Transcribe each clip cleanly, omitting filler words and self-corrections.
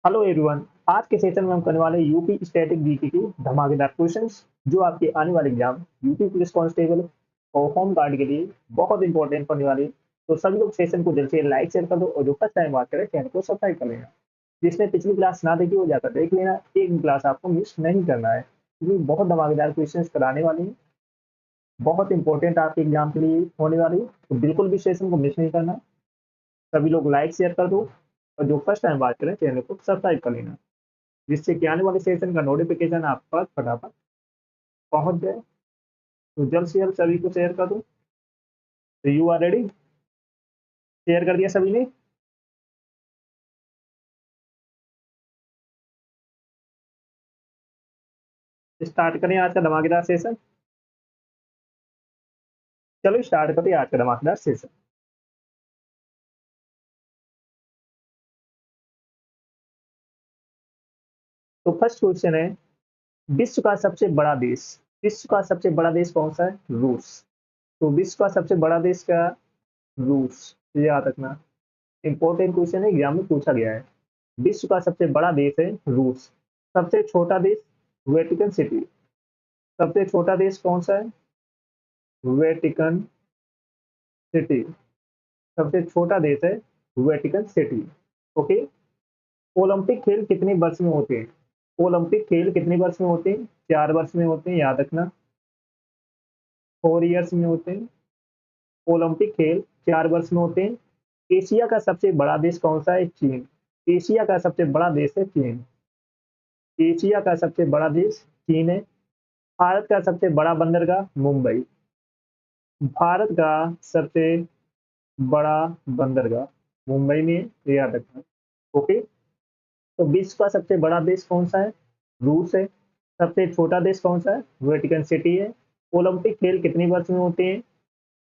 Hello everyone. आज के session में हम करने वाले यूपी स्टैटिक जीके की धमाकेदार क्वेश्चंस जो आपके आने वाले एग्जाम यूपी पुलिस कांस्टेबल और होम गार्ड के लिए बहुत इंपॉर्टेंट होने वाले। तो सभी लोग सेशन को जल्द से लाइक शेयर कर दो और जो फर्स्ट टाइम बात करें चैनल को सब्सक्राइब कर लेना। जिसने पिछली क्लास ना देखी हो जाकर देख लेना, एक भी क्लास आपको मिस नहीं करना है क्योंकि बहुत धमाकेदार क्वेश्चन कराने वाले हैं, बहुत इंपॉर्टेंट आपके एग्जाम के लिए होने वाली है। तो बिल्कुल भी सेशन को मिस नहीं करना। सभी लोग लाइक शेयर कर दो और जो फर्स्ट टाइम बात करें चैनल को सब्सक्राइब कर लेना, जिससे कि आने वाले सेशन का नोटिफिकेशन आप पास फटाफट पहुंच जाए। तो जल्द से जल्द सभी को शेयर कर दो। तो यू आर रेडी? शेयर कर दिया सभी ने? स्टार्ट करें आज का धमाकेदार सेशन। चलो स्टार्ट करते हैं आज का धमाकेदार सेशन। तो फर्स्ट क्वेश्चन है, विश्व का सबसे बड़ा देश। विश्व का सबसे बड़ा देश कौन सा है? रूस। तो विश्व का सबसे बड़ा देश क्या? रूस। ये याद रखना, इंपॉर्टेंट क्वेश्चन है, एग्जाम में पूछा गया है। विश्व का सबसे बड़ा देश है रूस। सबसे छोटा देश वेटिकन सिटी। सबसे छोटा देश कौन सा है? Vatican city. सबसे छोटा देश है वेटिकन सिटी। ओके। ओलंपिक खेल कितने वर्ष में होते हैं? ओलंपिक खेल कितने वर्ष में होते हैं? 4 वर्ष में होते हैं, याद रखना। 4 ईयर्स में होते हैं। ओलंपिक खेल 4 वर्ष में होते हैं। एशिया का सबसे बड़ा देश कौन सा है? चीन। एशिया का सबसे बड़ा देश है चीन। एशिया का सबसे बड़ा देश चीन है। भारत का सबसे बड़ा बंदरगाह मुंबई। भारत का सबसे बड़ा बंदरगाह मुंबई में है, याद रखना। ओके। तो विश्व का सबसे बड़ा देश कौन सा है? रूस है। सबसे छोटा देश कौन सा है? वेटिकन सिटी है। ओलंपिक खेल कितने वर्ष में होते हैं?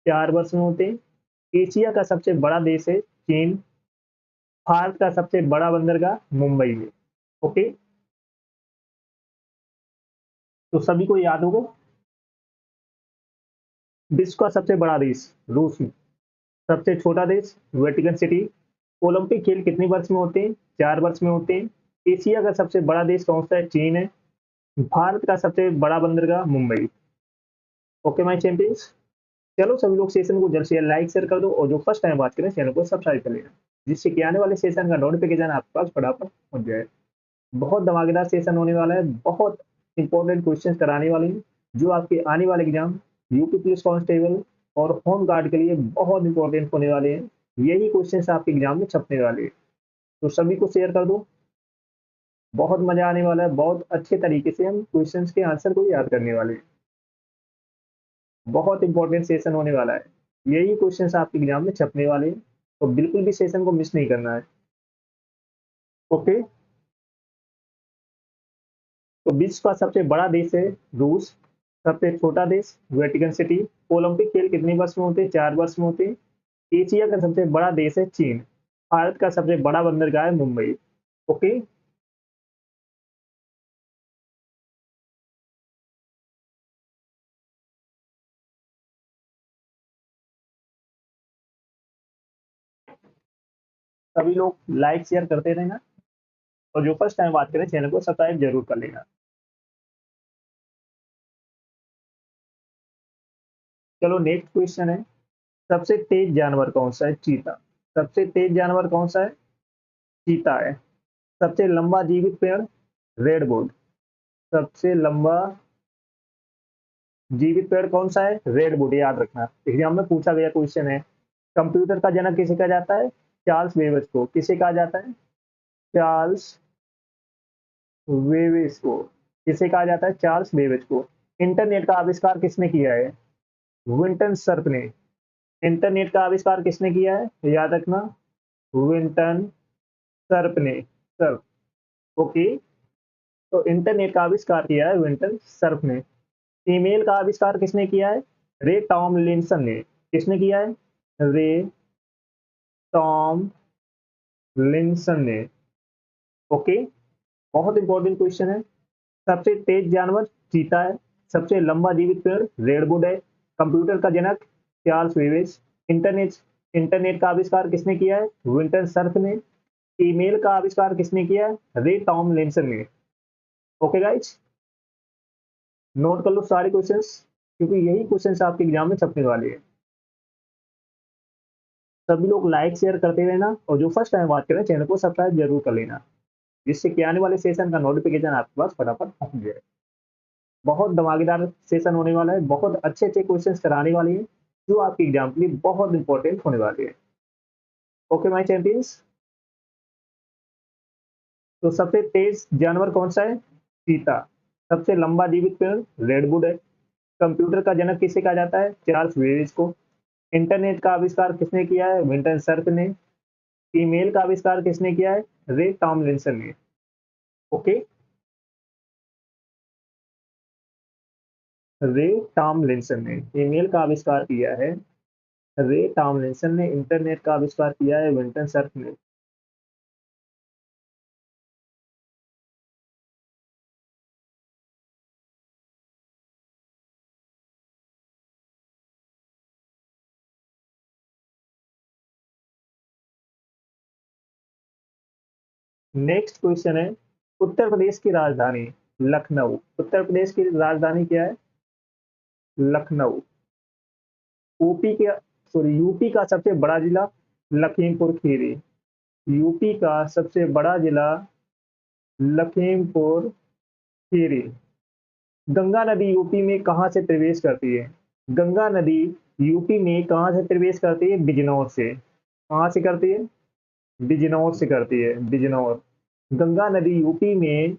4 वर्ष में होते हैं। एशिया का सबसे बड़ा देश है चीन। भारत का सबसे बड़ा बंदरगाह मुंबई में। ओके। तो सभी को याद होगा, विश्व का सबसे बड़ा देश रूस में, सबसे छोटा देश वेटिकन सिटी। ओलंपिक खेल कितने वर्ष में होते हैं? 4 वर्ष में होते हैं। एशिया का सबसे बड़ा देश कौन सा है? चीन है। भारत का सबसे बड़ा बंदरगाह मुंबई। Okay my champions. चलो सभी लोग सेशन को जल्द से जल्द लाइक शेयर कर दो और जो फर्स्ट टाइम बात करें चैनल को सब्सक्राइब कर लेना, जिससे कि आने वाले सेशन का नोटिफिकेशन आपके पास फटाफट पहुंच जाए। बहुत धमाकेदार सेशन होने वाला है, बहुत इंपॉर्टेंट क्वेश्चन कराने वाले हैं जो आपके आने वाले एग्जाम यूपी पुलिस कांस्टेबल और होम गार्ड के लिए बहुत इंपॉर्टेंट होने वाले हैं। यही क्वेश्चन आपके एग्जाम में छपने वाले हैं। तो सभी को शेयर कर दो, बहुत मजा आने वाला है। बहुत अच्छे तरीके से हम क्वेश्चन के आंसर को याद करने वाले हैं। बहुत इंपॉर्टेंट सेशन होने वाला है, यही क्वेश्चंस आपके एग्जाम में छपने वाले हैं। तो बिल्कुल भी सेशन को मिस नहीं करना है। ओके। तो विश्व का सबसे बड़ा देश है रूस। सबसे छोटा देश वेटिकन सिटी। ओलंपिक खेल कितने वर्ष में होते हैं? 4 वर्ष में होते हैं। एशिया का सबसे बड़ा देश है चीन। भारत का सबसे बड़ा बंदरगाह है मुंबई। ओके। सभी लोग लाइक शेयर करते रहना और जो फर्स्ट टाइम बात करें चैनल को सब्सक्राइब जरूर कर लेना। चलो नेक्स्ट क्वेश्चन है, सबसे तेज जानवर कौन सा है? चीता। सबसे तेज जानवर कौन सा है? चीता है। सबसे लंबा जीवित पेड़ रेडवुड। सबसे लंबा जीवित पेड़ कौन सा है? रेडवुड, याद रखना, एग्जाम में पूछा गया क्वेश्चन है। कंप्यूटर का जनक किसे कहा जाता है? चार्ल्स बेबेज को। किसे कहा जाता है? चार्ल्स बेबेज को। किसे कहा जाता है? चार्ल्स बेबेज को। इंटरनेट का आविष्कार किसने किया है? विंटन सर्प ने। इंटरनेट का आविष्कार किसने किया है? याद रखना, विंटन सर्प ने। सर्प। ओके। तो इंटरनेट का आविष्कार किया है विंटन सर्प ने। ईमेल का आविष्कार किसने किया है? रे टॉमलिंसन ने। किसने किया है? रे टॉमलिंसन ने। ओके। बहुत इंपॉर्टेंट क्वेश्चन है। सबसे तेज जानवर चीता है। सबसे लंबा जीवित पेड़ रेडवुड है। कंप्यूटर का जनक चार्ल्स बेबेज। इंटरनेट इंटरनेट का आविष्कार किसने किया है? विंटन सर्फ ने। ईमेल का आविष्कार किसने किया है? रे टॉमलिंसन ने। ओके गाइज, नोट कर लो सारे क्वेश्चंस, क्योंकि यही क्वेश्चंस आपके एग्जाम में छपने वाले हैं। सभी लोग लाइक शेयर करते रहना, और जो फर्स्ट टाइम बात करें चैनल को सब्सक्राइब जरूर कर लेना, जिससे कि आने वाले सेशन का नोटिफिकेशन आपके पास फटाफट पहुंच जाए। बहुत धमाकेदार सेशन होने वाला है, बहुत अच्छे अच्छे क्वेश्चन कराने वाले हैं, जो आपके एग्जाम के लिए बहुत इंपॉर्टेंट होने वाले हैं। ओके माय चैंपियंस, तो सबसे तेज जानवर कौन सा है? चीता। सबसे लंबा जीवित पेड़ रेडवुड है। कंप्यूटर का जनक किसे कहा जाता है? चार्ल्स बेबेज को। इंटरनेट का आविष्कार किसने किया है? विंटन सर्फ ने। ईमेल का आविष्कार किसने किया है? रे टॉमलिंसन ने। ओके, रे टॉमलिंसन ने ईमेल का आविष्कार किया है, रे टॉमलिंसन ने। इंटरनेट का आविष्कार किया है विंटन सर्फ ने। नेक्स्ट क्वेश्चन है, उत्तर प्रदेश की राजधानी? लखनऊ। उत्तर प्रदेश की राजधानी क्या है? लखनऊ। यूपी के यूपी का सबसे बड़ा जिला? लखीमपुर खीरी। यूपी का सबसे बड़ा जिला लखीमपुर खीरी। गंगा नदी यूपी में कहां से प्रवेश करती है? गंगा नदी यूपी में कहां से प्रवेश करती है? बिजनौर से। कहां से करती है? बिजनौर से करती है, बिजनौर। गंगा नदी यूपी में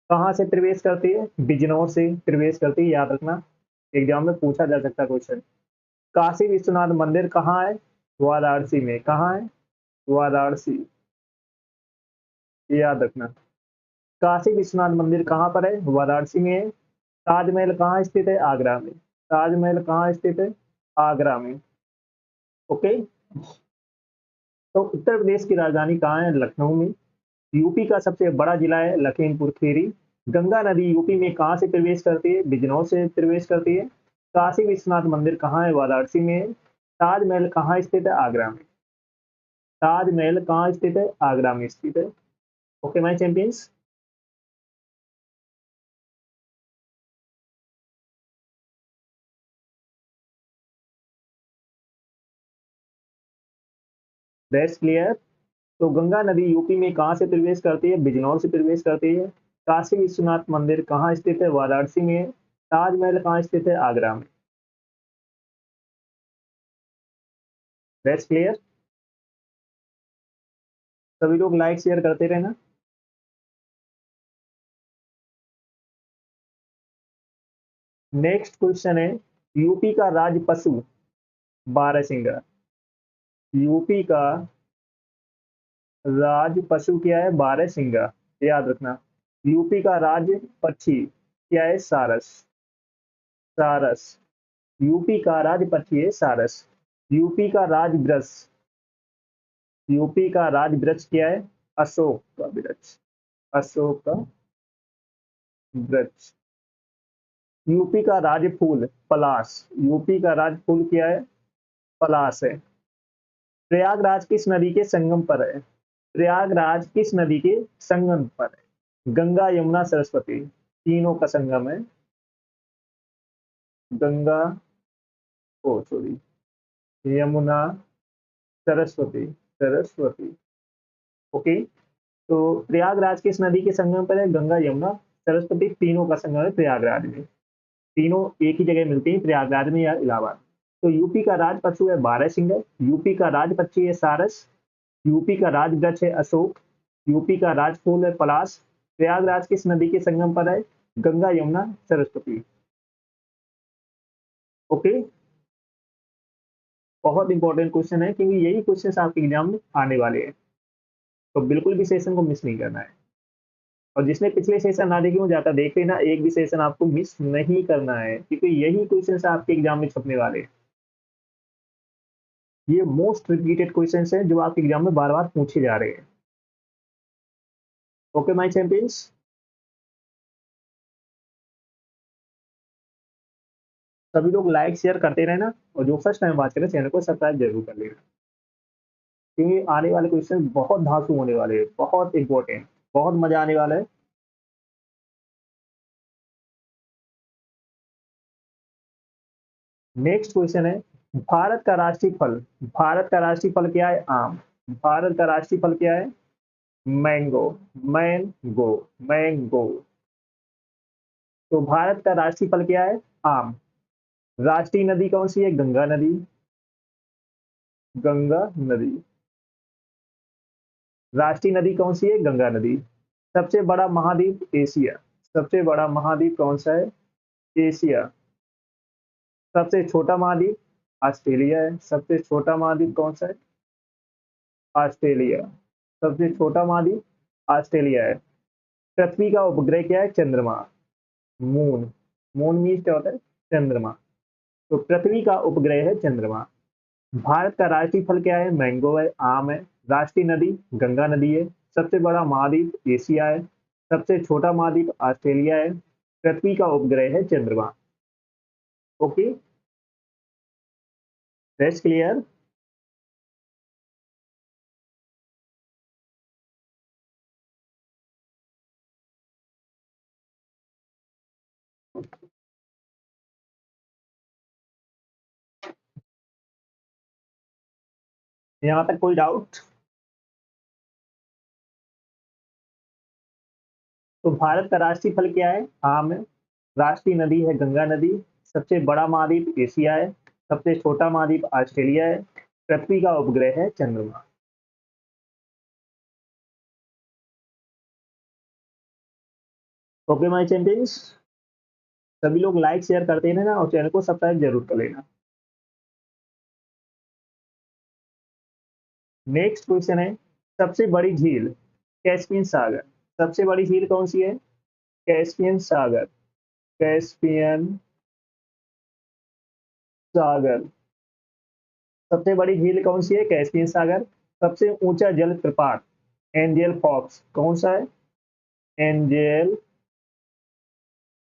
कहां से प्रवेश करती है? बिजनौर से प्रवेश करती है, याद रखना, एग्जाम में पूछा जा सकता क्वेश्चन। काशी विश्वनाथ मंदिर कहाँ है? वाराणसी में। कहाँ है? वाराणसी, याद रखना। काशी विश्वनाथ मंदिर कहाँ पर है? वाराणसी में है। ताजमहल कहाँ स्थित है? आगरा में। ताजमहल कहाँ स्थित है? आगरा में। ओके, तो उत्तर प्रदेश की राजधानी कहाँ है? लखनऊ में। यूपी का सबसे बड़ा जिला है लखीमपुर खीरी। गंगा नदी यूपी में कहाँ से प्रवेश करती है? बिजनौर से प्रवेश करती है। काशी विश्वनाथ मंदिर कहाँ है? वाराणसी में है। ताजमहल कहाँ स्थित है? आगरा में। ताजमहल कहाँ स्थित है? आगरा में स्थित है। Okay my champions, that's clear. तो गंगा नदी यूपी में कहाँ से प्रवेश करती है? बिजनौर से प्रवेश करती है। काशी विश्वनाथ मंदिर कहाँ स्थित है? वाराणसी में है। ताजमहल कहाँ स्थित है? आगरा में। That's clear. सभी लोग लाइक शेयर करते रहना। नेक्स्ट क्वेश्चन है, यूपी का राज पशु? बारहसिंगा। यूपी का राज पशु क्या है? बारहसिंगा, याद रखना। यूपी का राज पक्षी क्या है? सारस। सारस। यूपी का राज पक्षी है सारस। यूपी का राज वृक्ष? यूपी का राज वृक्ष क्या है? अशोक का वृक्ष। अशोक का वृक्ष। यूपी का राज फूल? पलाश। यूपी का राज फूल क्या है? पलाश है। प्रयागराज किस नदी के संगम पर है? प्रयागराज किस नदी के संगम पर है? गंगा, यमुना, सरस्वती, तीनों का संगम है। गंगा, ओ सॉरी, यमुना, सरस्वती। सरस्वती। ओके, तो प्रयागराज किस नदी के संगम पर है? गंगा, यमुना, सरस्वती, तीनों का संगम है प्रयागराज में। तीनों एक ही जगह मिलती है, प्रयागराज में या इलाहाबाद। तो यूपी का राज पशु है बारहसिंगा। यूपी का राज पक्षी है सारस। यूपी का राज वृक्ष है अशोक। यूपी का राज फूल है पलाश। प्रयागराज किस नदी के संगम पर है? गंगा, यमुना, सरस्वती। ओके, बहुत इंपॉर्टेंट क्वेश्चन है, क्योंकि यही क्वेश्चन आपके एग्जाम में आने वाले हैं, तो बिल्कुल भी सेशन को मिस नहीं करना है। और जिसने पिछले सेशन ना देखे हो जाता देख लेना, एक भी सेशन आपको मिस नहीं करना है, क्योंकि यही क्वेश्चन आपके एग्जाम में छपने वाले हैं। ये मोस्ट रिपीटेड क्वेश्चन हैं जो आपके एग्जाम में बार बार पूछे जा रहे हैं। ओके माय चैंपियंस, सभी लोग लाइक शेयर करते रहना, और जो फर्स्ट टाइम बात करें चैनल को सब्सक्राइब जरूर कर लेना। क्योंकि आने वाले क्वेश्चन बहुत धांसू होने वाले हैं, बहुत इंपॉर्टेंट, बहुत मजा आने वाला है। नेक्स्ट क्वेश्चन है, भारत का राष्ट्रीय फल, भारत का राष्ट्रीय फल क्या है? आम। भारत का राष्ट्रीय फल क्या है? मैंगो। मैंगो। मैंगो। तो भारत का राष्ट्रीय फल क्या है? आम। राष्ट्रीय नदी कौन सी है? गंगा नदी। गंगा नदी। राष्ट्रीय नदी कौन सी है? गंगा नदी। सबसे बड़ा महाद्वीप? एशिया। सबसे बड़ा महाद्वीप कौन सा है? एशिया। सबसे छोटा महाद्वीप? ऑस्ट्रेलिया है। सबसे छोटा महाद्वीप कौन सा है? ऑस्ट्रेलिया। सबसे छोटा महाद्वीप ऑस्ट्रेलिया है। पृथ्वी का उपग्रह क्या है? चंद्रमा। मून। मून मीन्स क्या होता है? चंद्रमा। तो पृथ्वी का उपग्रह है चंद्रमा। भारत का राष्ट्रीय फल क्या है? मैंगो है, आम है। राष्ट्रीय नदी गंगा नदी है। सबसे बड़ा महाद्वीप एशिया है। सबसे छोटा महाद्वीप ऑस्ट्रेलिया है। पृथ्वी का उपग्रह है चंद्रमा। Okay, that's clear. यहाँ तक कोई डाउट? तो भारत का राष्ट्रीय फल क्या है? आम है। राष्ट्रीय नदी है गंगा नदी। सबसे बड़ा महाद्वीप एशिया है। सबसे छोटा महाद्वीप ऑस्ट्रेलिया है। पृथ्वी का उपग्रह है चंद्रमा। ओके माय चैंपियंस, सभी लोग लाइक शेयर करते हैं ना, और चैनल को सब्सक्राइब जरूर कर लेना। नेक्स्ट क्वेश्चन है, सबसे बड़ी झील? कैस्पियन सागर। सबसे बड़ी झील कौन सी है? कैस्पियन सागर। कैस्पियन सागर। सबसे बड़ी झील कौन सी है? कैस्पियन सागर। सबसे ऊंचा जल प्रपात? Angel Falls. कौन सा है? Angel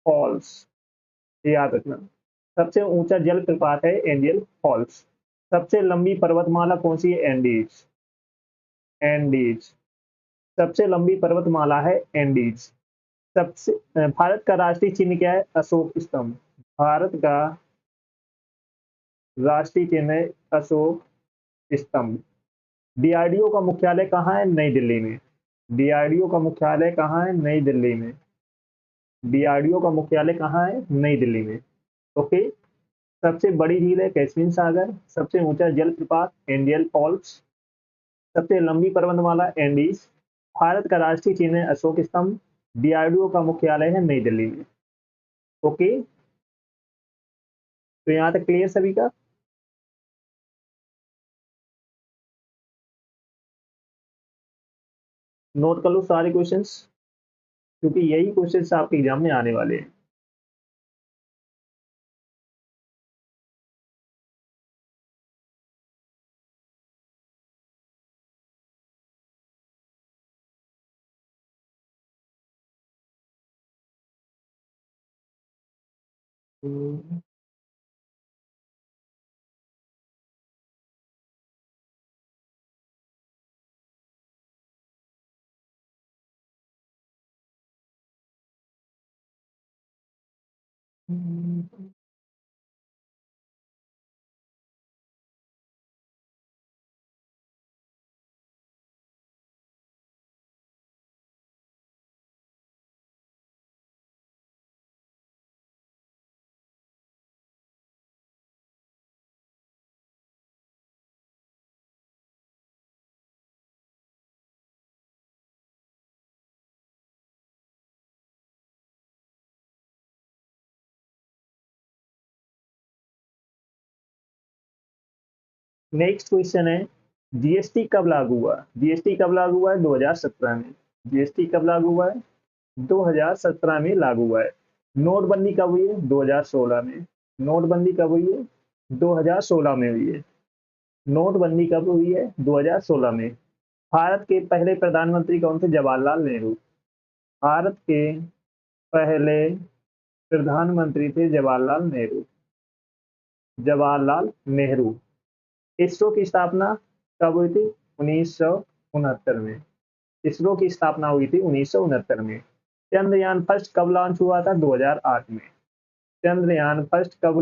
Falls. याद रखना, सबसे ऊंचा जल प्रपात है एंजल फॉल्स। सबसे लंबी पर्वतमाला कौन सी है? एंडीज। एंडीज। सबसे लंबी पर्वतमाला है एंडीज। सबसे भारत का राष्ट्रीय चिन्ह क्या है? अशोक स्तंभ। भारत का राष्ट्रीय चिन्ह है अशोक स्तंभ। डीआरडीओ का मुख्यालय कहाँ है? नई दिल्ली में। डीआरडीओ का मुख्यालय कहाँ है? नई दिल्ली में। डीआरडीओ का मुख्यालय कहाँ है? नई दिल्ली में। ओके। सबसे बड़ी झील है कैस्पियन सागर। सबसे ऊंचा जल प्रपात एंडियल फॉल्स। सबसे लंबी पर्वतमाला एंडीज। भारत का राष्ट्रीय चिन्ह है अशोक स्तंभ। डीआरडीओ का मुख्यालय है नई दिल्ली में। ओके, तो यहाँ तक क्लियर सभी का? नोट कर लो सारे क्वेश्चंस, क्योंकि यही क्वेश्चंस आपके एग्जाम में आने वाले हैं। नेक्स्ट क्वेश्चन है, जीएसटी कब लागू हुआ? जीएसटी कब लागू हुआ है? 2017 में। जीएसटी कब लागू हुआ है? 2017 में लागू हुआ है। नोटबंदी कब हुई है? 2016 में। नोटबंदी कब हुई है? 2016 में हुई है। नोटबंदी कब हुई है? 2016 में। भारत के पहले प्रधानमंत्री कौन थे? जवाहरलाल नेहरू। भारत के पहले प्रधानमंत्री थे जवाहरलाल नेहरू। जवाहरलाल नेहरू। इसरो की स्थापना कब हुई थी? 1969 में। इसरो की स्थापना हुई थी 1969 में। चंद्रयान फर्स्ट कब लॉन्च हुआ था? 2008 में। चंद्रयान फर्स्ट कब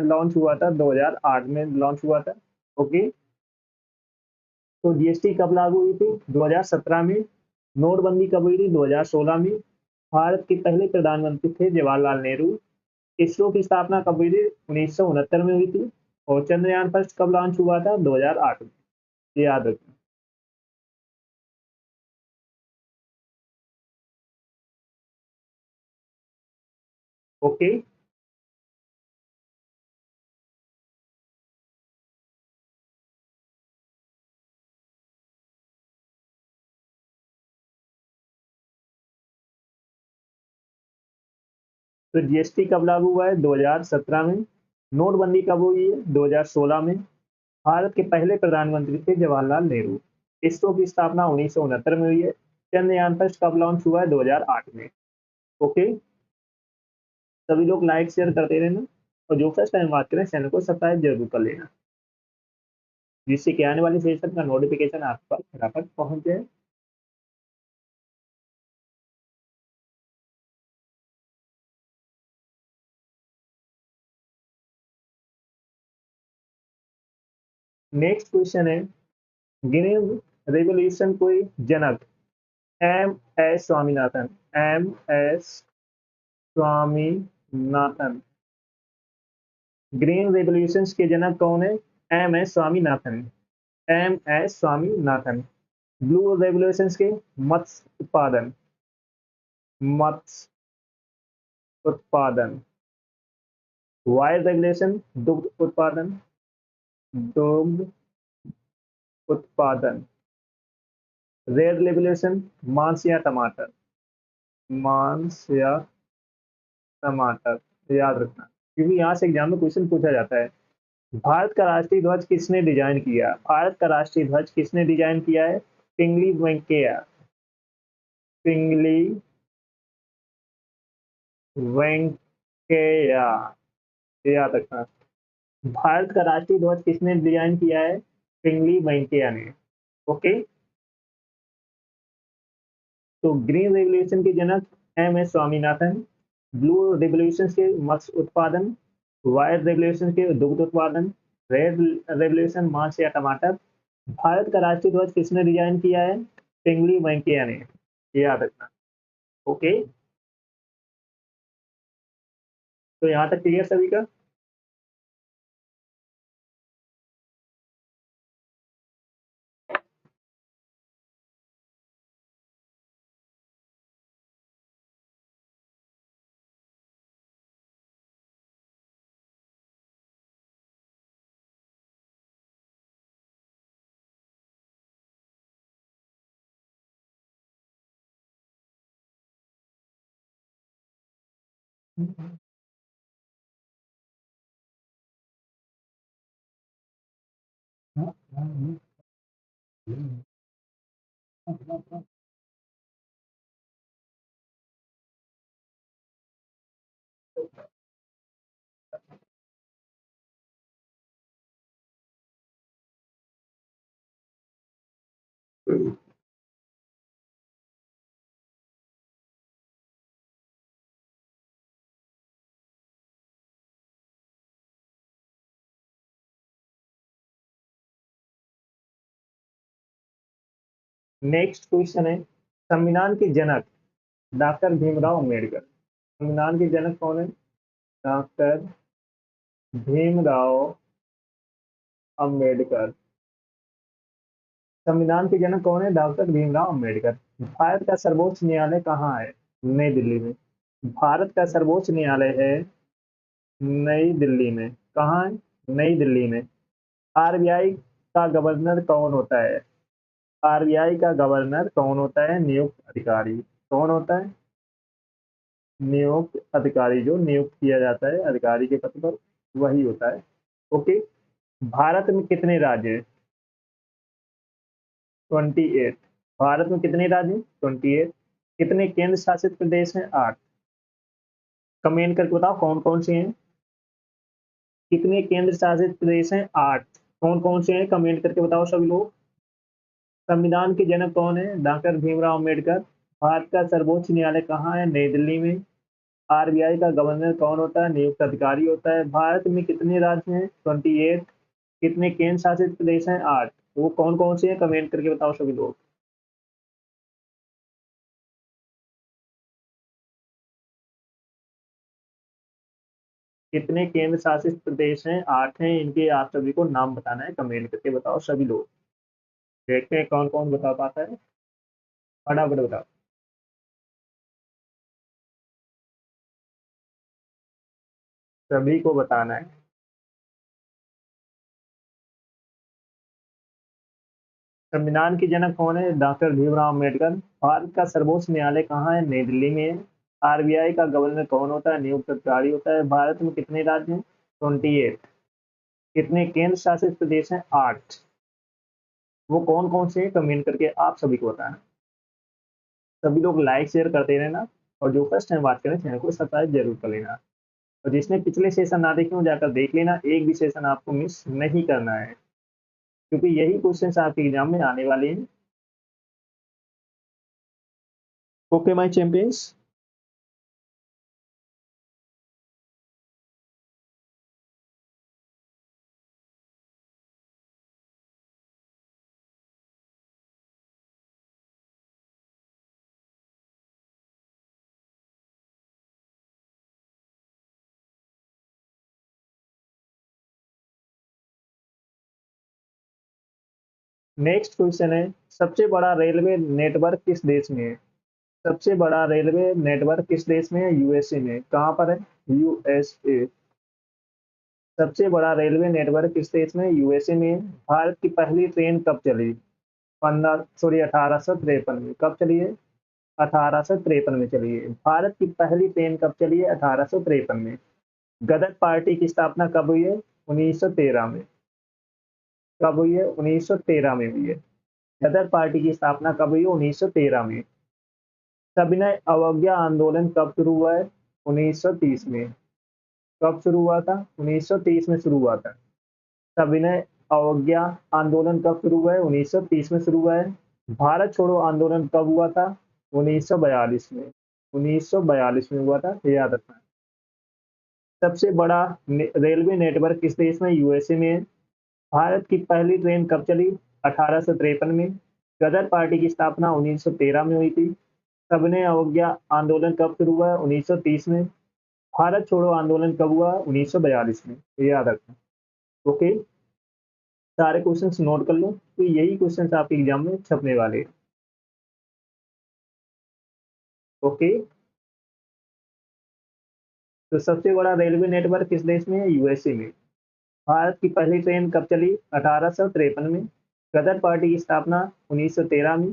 लॉन्च हुआ था? 2008 में लॉन्च हुआ था। ओके। तो जीएसटी कब लागू हुई थी? 2017 में। नोटबंदी कब हुई थी? 2016 में। भारत के पहले प्रधानमंत्री थे जवाहरलाल नेहरू। इसरो की स्थापना कब हुई थी? 1969 में हुई थी। और चंद्रयान फर्स्ट कब लॉन्च हुआ था? 2008 में। ये याद रखना। ओके। तो जीएसटी कब लागू हुआ है? 2017 में। नोटबंदी कब हुई है? 2016 में। भारत के पहले प्रधानमंत्री थे जवाहरलाल नेहरू। इसरो की स्थापना 1969 में हुई है। चंद्रयान फर्स्ट कब लॉन्च हुआ है? 2008 में। ओके। सभी लोग लाइक शेयर करते रहना, और जो फर्स्ट टाइम बात करें चैनल को सब्सक्राइब जरूर कर लेना, जिससे कि आने वाली सेशन का नोटिफिकेशन आप पर फटाफट पहुंच जाए। नेक्स्ट क्वेश्चन है, ग्रीन रेवोल्यूशन कोई जनक? M S Swaminathan. M S Swaminathan. Green revolution के जनक कौन है? M S Swaminathan. M S Swaminathan. Blue revolution के मत्स्य उत्पादन। मत्स्य उत्पादन। वाइल्ड रेवोल्यूशन दुग्ध उत्पादन। दुग्ध उत्पादन। रेड रेवोल्यूशन मांस या टमाटर। मांस या टमाटर। याद रखना, क्योंकि यहाँ से एग्जाम में क्वेश्चन पूछा जाता है। भारत का राष्ट्रीय ध्वज किसने डिजाइन किया? भारत का राष्ट्रीय ध्वज किसने डिजाइन किया है? पिंगली वेंकैया। पिंगली वेंकैया। याद रखना, भारत का राष्ट्रीय ध्वज किसने डिजाइन किया है? पिंगली वेंकैया ने। ओके। तो ग्रीन रेवोल्यूशन के जनक M S Swaminathan. Blue revolution के मत्स्य उत्पादन। व्हाइट रेवोल्यूशन के दुग्ध उत्पादन। रेड रेवोल्यूशन मांस या टमाटर। भारत का राष्ट्रीय ध्वज किसने डिजाइन किया है? पिंगली वेंकैया ने। ये याद रखना। ओके। तो यहाँ तक क्लियर सभी का? नेक्स्ट क्वेश्चन है, संविधान के जनक डॉक्टर भीमराव अम्बेडकर। संविधान के जनक कौन है? डॉक्टर भीमराव अम्बेडकर। संविधान के जनक कौन है? डॉक्टर भीमराव अम्बेडकर। भारत का सर्वोच्च न्यायालय कहाँ है? नई दिल्ली में। भारत का सर्वोच्च न्यायालय है नई दिल्ली में। कहाँ है? नई दिल्ली में। आरबीआई का गवर्नर कौन होता है? आरबीआई का गवर्नर कौन होता है? नियुक्त अधिकारी। कौन होता है? नियुक्त अधिकारी, जो नियुक्त किया जाता है अधिकारी के पद पर, वही होता है। ओके। भारत में कितने राज्य हैं? 28। भारत में कितने राज्य हैं? 28। कितने केंद्र शासित प्रदेश हैं? 8। कमेंट करके बताओ कौन कौन से हैं। कितने केंद्र शासित प्रदेश हैं? 8। कौन कौन से हैं? कमेंट करके बताओ सभी लोग। संविधान के जनक कौन है? डॉक्टर भीमराव अम्बेडकर। भारत का सर्वोच्च न्यायालय कहाँ है? नई दिल्ली में। आरबीआई का गवर्नर कौन होता है? नियुक्त अधिकारी होता है। भारत में कितने राज्य हैं? 28। कितने केंद्र शासित प्रदेश हैं? 8। वो कौन कौन से हैं? कमेंट करके बताओ सभी लोग। कितने केंद्र शासित प्रदेश हैं? 8 हैं। इनके आप सभी को नाम बताना है, कमेंट करके बताओ सभी लोग। देखते हैं कौन कौन बता पाता है, फटाफट बताओ। सभी को बताना है। संविधान के जनक कौन है? डॉक्टर भीमराव अम्बेडकर। भारत का सर्वोच्च न्यायालय कहाँ है? नई दिल्ली में है। आरबीआई का गवर्नर कौन होता है? नियुक्त अधिकारी होता है। भारत में कितने राज्य हैं? 28। कितने केंद्र शासित प्रदेश हैं? 8। वो कौन कौन से हैं? कमेंट करके आप सभी को बताना। सभी लोग लाइक शेयर करते रहना, और जो फर्स्ट टाइम बात करें चैनल को सब्सक्राइब जरूर कर लेना। और जिसने पिछले सेशन ना देखे हो जाकर देख लेना, एक भी सेशन आपको मिस नहीं करना है, क्योंकि यही क्वेश्चन आपके एग्जाम में आने वाले हैं। Okay my champions. Next question है, सबसे बड़ा रेलवे नेटवर्क किस देश में है? सबसे बड़ा रेलवे नेटवर्क किस देश में है? यूएसए में। कहाँ पर है? यूएसए। सबसे बड़ा रेलवे नेटवर्क किस देश में? यूएसए में। भारत की पहली ट्रेन कब चली? 1853 में। कब चली है? 1853 में चली है। भारत की पहली ट्रेन कब चली है? 1853 में। गदर पार्टी की स्थापना कब हुई है? 1913 में। कब हुई है? 1913 में हुई है। गदर पार्टी की स्थापना कब हुई है? 1913 में। सविनय अवज्ञा आंदोलन कब शुरू हुआ है? 1930 में। कब शुरू हुआ था? 1930 में शुरू हुआ था। सविनय अवज्ञा आंदोलन कब शुरू हुआ है? 1930 में शुरू हुआ है। भारत छोड़ो आंदोलन कब हुआ था? 1942 में। 1942 में हुआ था, ये याद रखना। सबसे बड़ा रेलवे नेटवर्क किस देश में? यूएसए में है। भारत की पहली ट्रेन कब चली? 1853 में। गदर पार्टी की स्थापना 1913 में हुई थी। सबने अवज्ञा आंदोलन कब शुरू हुआ? 1930 में। भारत छोड़ो आंदोलन कब हुआ? 1942 में। ये याद रखना। ओके, सारे क्वेश्चंस नोट कर लो, तो यही क्वेश्चंस आपके एग्जाम में छपने वाले हैं। ओके, तो सबसे बड़ा रेलवे नेटवर्क किस देश में है? यूएसए में। भारत की पहली ट्रेन कब चली? 1853 में। गदर पार्टी की स्थापना 1913 में।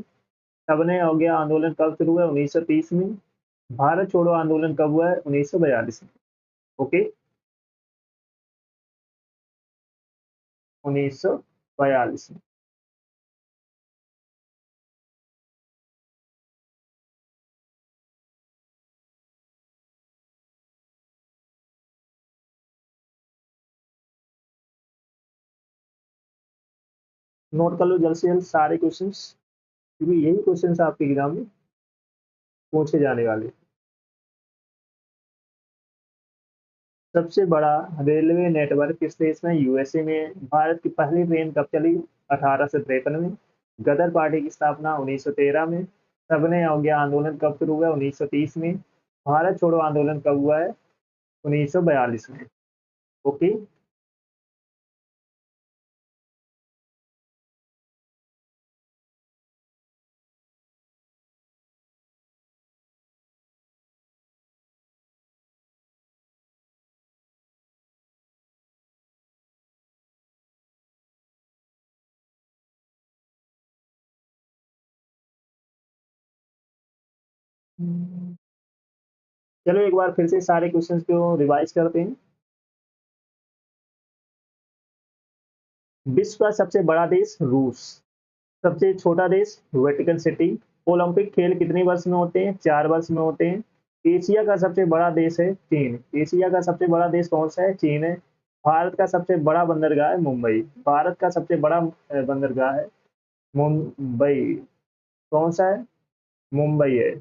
सबने अवज्ञा आंदोलन कब शुरू हुआ? 1930 में। भारत छोड़ो आंदोलन कब हुआ है? 1942 में। ओके, 1942 में। नोट कर लो जल्द से जल्द सारे क्वेश्चंस, क्योंकि यही क्वेश्चंस आपके एग्जाम में पूछे जाने वाले। सबसे बड़ा रेलवे नेटवर्क किस देश में? यूएसए में। भारत की पहली ट्रेन कब चली? 1853 में। गदर पार्टी की स्थापना 1913 में। सबने अवज्ञा आंदोलन कब शुरू हुआ? 1930 में। भारत छोड़ो आंदोलन कब हुआ है? 1942 में। ओके, चलो एक बार फिर से सारे क्वेश्चंस को रिवाइज करते हैं। विश्व का सबसे बड़ा देश रूस। सबसे छोटा देश वेटिकन सिटी। ओलंपिक खेल कितने वर्ष में होते हैं? 4 वर्ष में होते हैं। एशिया का सबसे बड़ा देश है चीन। एशिया का सबसे बड़ा देश कौन सा है? चीन है। भारत का सबसे बड़ा बंदरगाह है मुंबई। भारत का सबसे बड़ा बंदरगाह है मुंबई। कौन सा है? मुंबई है।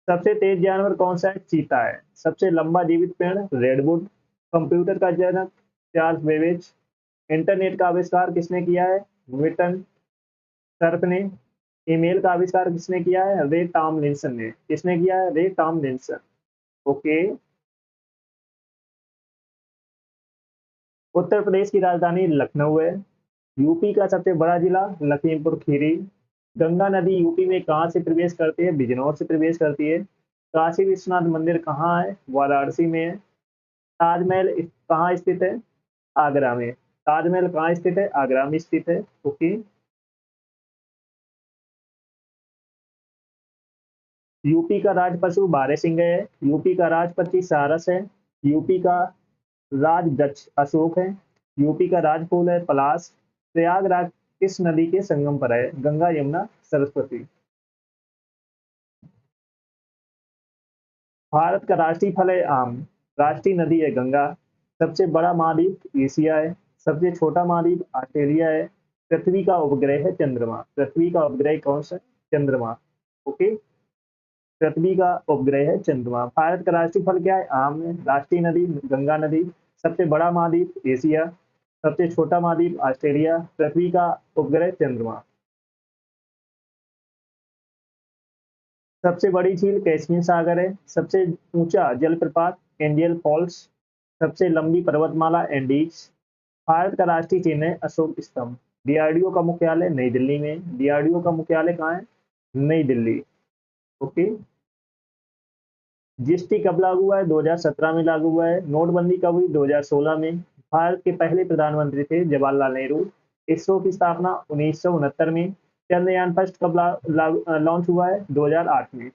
सबसे तेज जानवर कौन सा है? चीता है। सबसे लंबा जीवित पेड़? रेडवुड। कंप्यूटर का जनक? Charles Babbage. इंटरनेट का आविष्कार किसने किया है? विटन सर्फ ने। ईमेल का आविष्कार किसने किया है? रे टॉमलिंसन ने। किसने किया है? रे टॉमलिंसन। ओके। उत्तर प्रदेश की राजधानी लखनऊ है। यूपी का सबसे बड़ा जिला? लखीमपुर खीरी। गंगा नदी यूपी में कहाँ से प्रवेश करती है? बिजनौर से प्रवेश करती है। काशी विश्वनाथ मंदिर कहाँ है? वाराणसी में है। ताजमहल कहाँ स्थित है? आगरा में। ताजमहल कहाँ स्थित है? आगरा में स्थित है। ओके। यूपी का राज पशु बारहसिंह है। यूपी का राज पक्षी सारस है। यूपी का राज वृक्ष अशोक है। यूपी का राज फूल है पलाश। प्रयागराज किस नदी के संगम पर है? गंगा यमुना सरस्वती। भारत का राष्ट्रीय फल है आम। राष्ट्रीय नदी है गंगा। सबसे बड़ा महाद्वीप एशिया है। सबसे छोटा महाद्वीप ऑस्ट्रेलिया है। पृथ्वी का उपग्रह है चंद्रमा। पृथ्वी का उपग्रह कौन सा है? चंद्रमा। ओके। पृथ्वी का उपग्रह है चंद्रमा। भारत का राष्ट्रीय फल क्या है? आम है। राष्ट्रीय नदी गंगा नदी। सबसे बड़ा महाद्वीप एशिया। सबसे छोटा महाद्वीप ऑस्ट्रेलिया। पृथ्वी का उपग्रह चंद्रमा। सबसे बड़ी झील कैस्पियन सागर है। सबसे ऊंचा जलप्रपात एंजियल फॉल्स। सबसे लंबी पर्वतमाला एंडीज। भारत का राष्ट्रीय चिन्ह है अशोक स्तंभ। डीआरडीओ का मुख्यालय नई दिल्ली में। डीआरडीओ का मुख्यालय कहाँ है? नई दिल्ली। ओके। जीएसटी कब लागू हुआ है? 2017 में लागू हुआ है। नोटबंदी कब हुई? 2016 में। भारत के पहले प्रधानमंत्री थे जवाहरलाल नेहरू। इसरो की स्थापना 1969 में। चंद्रयान फर्स्ट कब लॉन्च हुआ है? 2008 में।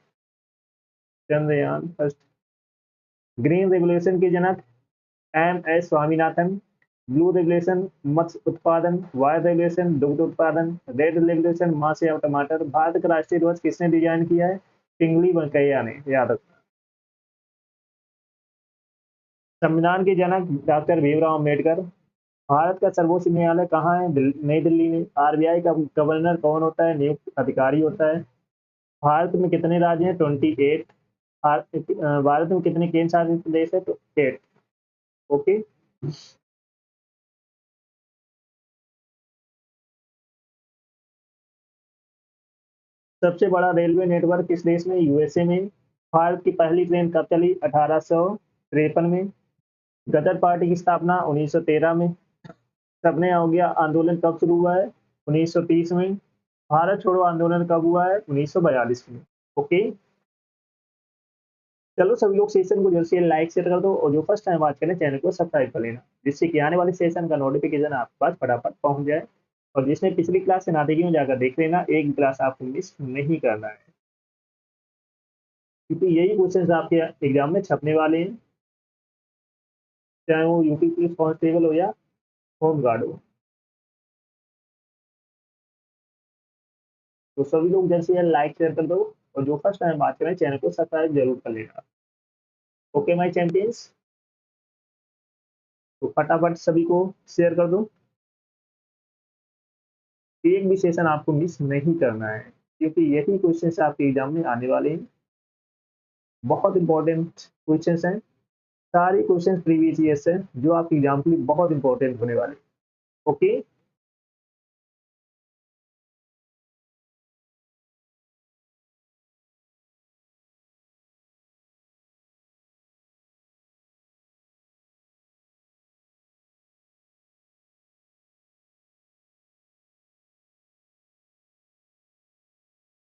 चंद्रयान फर्स्ट। ग्रीन रेवोल्यूशन के जनक? M S Swaminathan. Blue revolution मत्स्य उत्पादन। व्हाइट रेवोल्यूशन दुग्ध उत्पादन। रेड रेवोल्यूशन मांस या टमाटर। भारत का राष्ट्रीय ध्वज किसने डिजाइन किया है? पिंगली वेंकैया ने। याद रखना। संविधान के जनक? डॉक्टर भीमराव अम्बेडकर। भारत का सर्वोच्च न्यायालय कहाँ है? नई दिल्ली में। आरबीआई का गवर्नर कौन होता है? नियुक्त अधिकारी होता है। भारत में कितने राज्य हैं? 28। भारत में कितने केंद्र शासित प्रदेश है? तो 8। ओके। सबसे बड़ा रेलवे नेटवर्क किस देश में? यूएसए में। भारत की पहली ट्रेन कब चली? 1853 में। गदर पार्टी की स्थापना 1913 में। सबने हो गया आंदोलन कब शुरू हुआ है? 1930 में। भारत छोड़ो आंदोलन कब हुआ है? 1942 में। ओके। चलो सभी लोग सेशन को जल्द से लाइक शेयर कर दो और जो फर्स्ट टाइम बात करें चैनल को सब्सक्राइब कर लेना, जिससे कि आने वाले सेशन का नोटिफिकेशन आपके पास फटाफट पहुंच जाए। और जिसने पिछली क्लास से ना देखी हो जाकर देख लेना, एक क्लास आपको मिस नहीं करना है, क्योंकि यही क्वेश्चन आपके एग्जाम में छपने वाले हैं, चाहे वो यूपी पुलिस कांस्टेबल हो या होम गार्ड हो। तो सभी लोग जल्द से लाइक शेयर कर दो और जो फर्स्ट टाइम बात करें चैनल को सब्सक्राइब जरूर कर लेना। Okay my champions. तो फटाफट सभी को शेयर कर दो, एक भी सेशन आपको मिस नहीं करना है, क्योंकि यही क्वेश्चन आपके एग्जाम में आने वाले हैं। बहुत इंपॉर्टेंट क्वेश्चन हैं। सारे क्वेश्चन प्रीवियस ईयर से जो आपके एग्जाम के लिए बहुत इंपॉर्टेंट होने वाले। ओके।